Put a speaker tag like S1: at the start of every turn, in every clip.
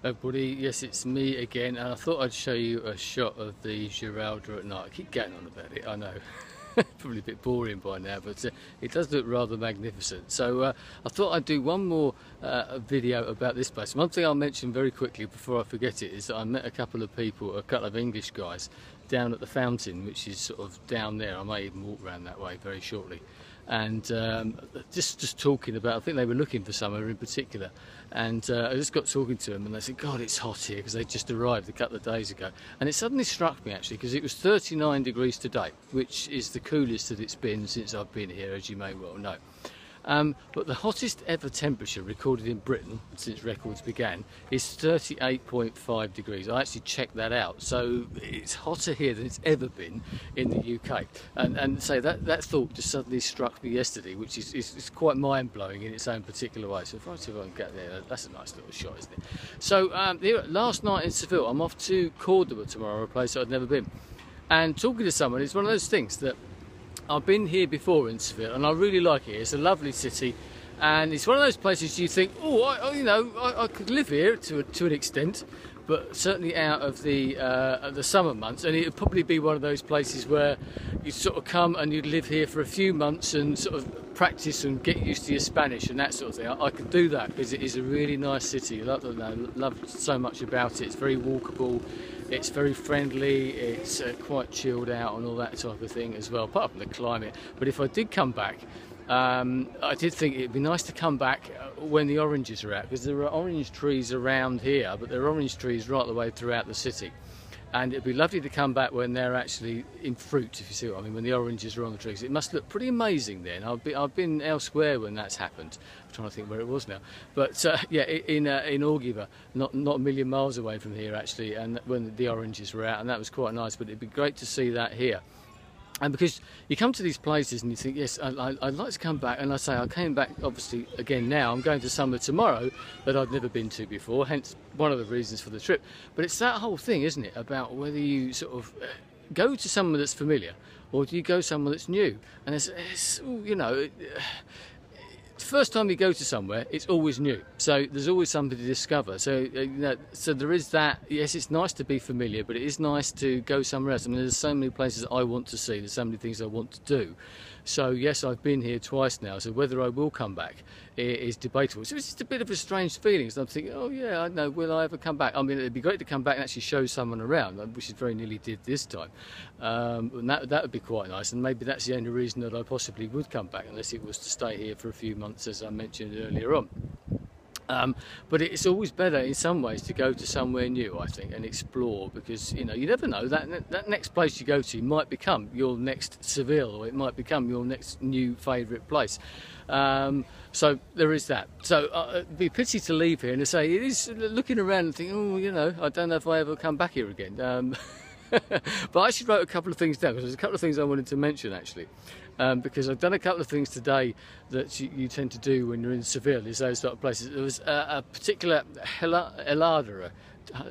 S1: Everybody, yes, it's me again, and I thought I'd show you a shot of the Giralda at night. I keep getting on about it, I know. Probably a bit boring by now, but it does look rather magnificent. So I thought I'd do one more video about this place. One thing I'll mention very quickly before I forget it is that I met a couple of people, a couple of English guys, down at the fountain, which is sort of down there. I may even walk around that way very shortly. And just talking about, I think they were looking for somewhere in particular, and I just got talking to them, and they said, God, it's hot here, because they just arrived a couple of days ago. And it suddenly struck me actually, because it was 39 degrees today, which is the coolest that it's been since I've been here, as you may well know. But the hottest ever temperature recorded in Britain since records began is 38.5 degrees. I actually checked that out, so it's hotter here than it's ever been in the UK. And so that thought just suddenly struck me yesterday, which is quite mind-blowing in its own particular way. So if I see if I can get there, that's a nice little shot, isn't it? So here, last night in Seville, I'm off to Cordoba tomorrow, a place I'd never been. And talking to someone, it's one of those things that I've been here before in Seville, and I really like it. It's a lovely city, and it's one of those places you think, oh, I could live here to an extent, but certainly out of the summer months. And it would probably be one of those places where you'd sort of come and you'd live here for a few months and sort of practice and get used to your Spanish and that sort of thing. I could do that because it is a really nice city. I love so much about it. It's very walkable. It's very friendly, it's quite chilled out and all that type of thing as well, apart from the climate. But if I did come back, I did think it'd be nice to come back when the oranges are out, because there are orange trees around here, but there are orange trees right the way throughout the city. And it'd be lovely to come back when they're actually in fruit, if you see what I mean, when the oranges are on the trees. It must look pretty amazing then. I've been elsewhere when that's happened. I'm trying to think where it was now. But yeah, in Orgiva, not a million miles away from here actually, and when the oranges were out, and that was quite nice. But it'd be great to see that here. And because you come to these places and you think, yes, I'd like to come back, and I say I came back obviously again now. I'm going to somewhere tomorrow that I'd never been to before, hence one of the reasons for the trip. But it's that whole thing, isn't it, about whether you sort of go to somewhere that's familiar or do you go somewhere that's new. And it's you know, the first time you go to somewhere, it's always new, so there's always something to discover. So so there is that. Yes, it's nice to be familiar, but it is nice to go somewhere else. I mean, there's so many places I want to see, there's so many things I want to do. So yes, I've been here twice now, so whether I will come back is debatable. So it's just a bit of a strange feeling. So I'm thinking, oh yeah, I know, will I ever come back? I mean, it'd be great to come back and actually show someone around, which is very nearly did this time. And that would be quite nice, and maybe that's the only reason that I possibly would come back, unless it was to stay here for a few months, as I mentioned earlier on. But it's always better in some ways to go to somewhere new, I think, and explore, because you know, you never know, that next place you go to might become your next Seville, or it might become your next new favourite place. So there is that. So it'd be a pity to leave here and to say, it is looking around and thinking, oh, you know, I don't know if I ever come back here again. But I actually wrote a couple of things down, because there's a couple of things I wanted to mention actually, because I've done a couple of things today that you tend to do when you're in Seville, is those sort of places. There was a particular heladeria,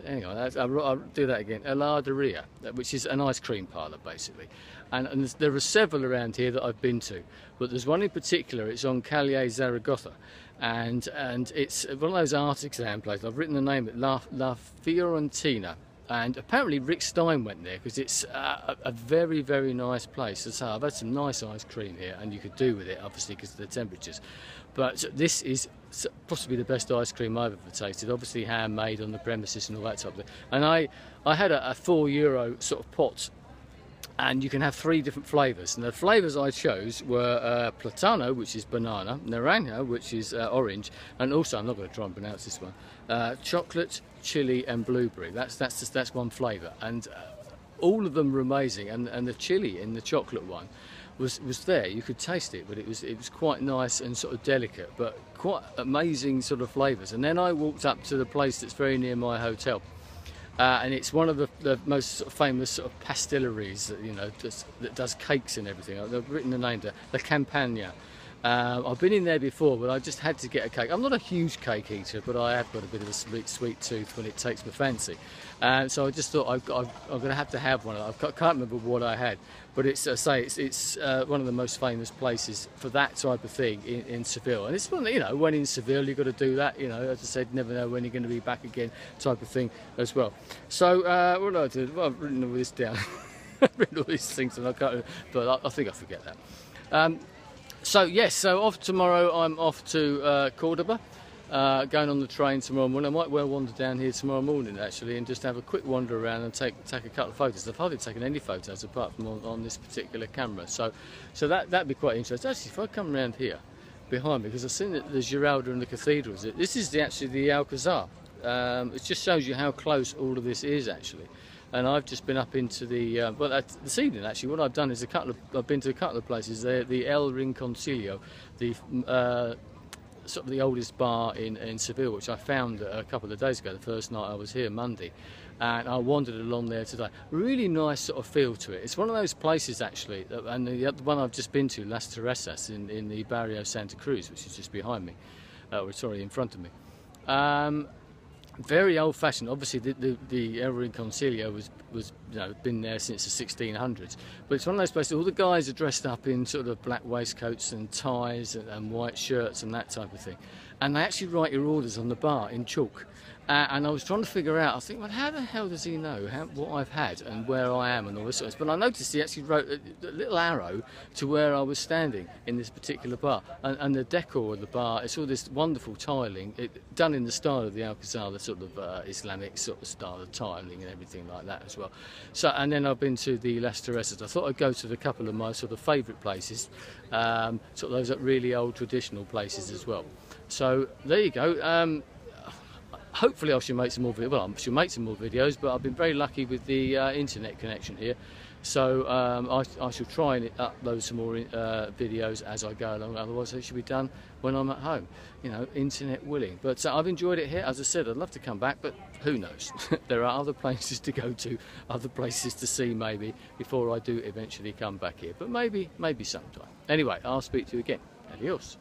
S1: hang on, I'll do that again, heladeria, which is an ice cream parlour basically, and there are several around here that I've been to, but there's one in particular. It's on Calle Zaragoza, and it's one of those artisan places. I've written the name, La Fiorentina. And apparently Rick Stein went there, because it's a very, very nice place. So I've had some nice ice cream here, and you could do with it, obviously, because of the temperatures. But this is possibly the best ice cream I've ever tasted. Obviously handmade on the premises and all that type of thing. And I had a €4 sort of pot, and you can have 3 different flavours. And the flavours I chose were platano, which is banana, naranja, which is orange, and also, I'm not going to try and pronounce this one, chocolate, chili and blueberry. That's one flavour, and all of them were amazing. And the chili in the chocolate one was there. You could taste it, but it was quite nice and sort of delicate, but quite amazing sort of flavours. And then I walked up to the place that's very near my hotel. And it's one of the most sort of famous sort of pasteleries that, you know, that does cakes and everything. I've written the name there, the Campagna. I've been in there before, but I just had to get a cake. I'm not a huge cake eater, but I have got a bit of a sweet tooth when it takes my fancy. So I just thought I'm going to have one of them. I can't remember what I had, but it's one of the most famous places for that type of thing in Seville. And it's one, you know, when in Seville you've got to do that. You know, as I said, never know when you're going to be back again, type of thing as well. So what did I do? Well, I've written all this down. I've written all these things, and I can't. But I think I forget that. So yes, so off tomorrow. I'm off to Cordoba, going on the train tomorrow morning. I might well wander down here tomorrow morning actually, and just have a quick wander around and take a couple of photos. I've hardly taken any photos apart from on this particular camera, so that'd be quite interesting. Actually, if I come around here behind me, because I've seen that the Giralda and the cathedrals. This is actually the Alcazar. It just shows you how close all of this is actually. And I've just been up into the this evening actually. What I've done is I've been to a couple of places. The El Rinconcillo, the sort of the oldest bar in Seville, which I found a couple of days ago. The first night I was here, Monday, and I wandered along there today. Really nice sort of feel to it. It's one of those places actually, and the one I've just been to, Las Terrazas in the Barrio Santa Cruz, which is just behind me, or sorry, in front of me. Very old-fashioned. Obviously, the El Rinconcillo was been there since the 1600s. But it's one of those places. All the guys are dressed up in sort of black waistcoats and ties and white shirts and that type of thing. And they actually write your orders on the bar in chalk. And I was trying to figure out. I think, well, how the hell does he know what I've had and where I am and all this sort of stuff? But I noticed he actually wrote a little arrow to where I was standing in this particular bar. And the decor of the bar, it's all this wonderful tiling, done in the style of the Alcazar, the sort of Islamic sort of style of tiling and everything like that as well. So, and then I've been to the Las Terrazas. I thought I'd go to a couple of my sort of favourite places, sort of those really old traditional places as well. So there you go. Hopefully I shall make some more videos. Well, I shall make some more videos, but I've been very lucky with the internet connection here. So I shall try and upload some more videos as I go along. Otherwise, they should be done when I'm at home, you know, internet willing. But I've enjoyed it here. As I said, I'd love to come back, but who knows? There are other places to go to, other places to see maybe before I do eventually come back here. But maybe sometime. Anyway, I'll speak to you again. Adios.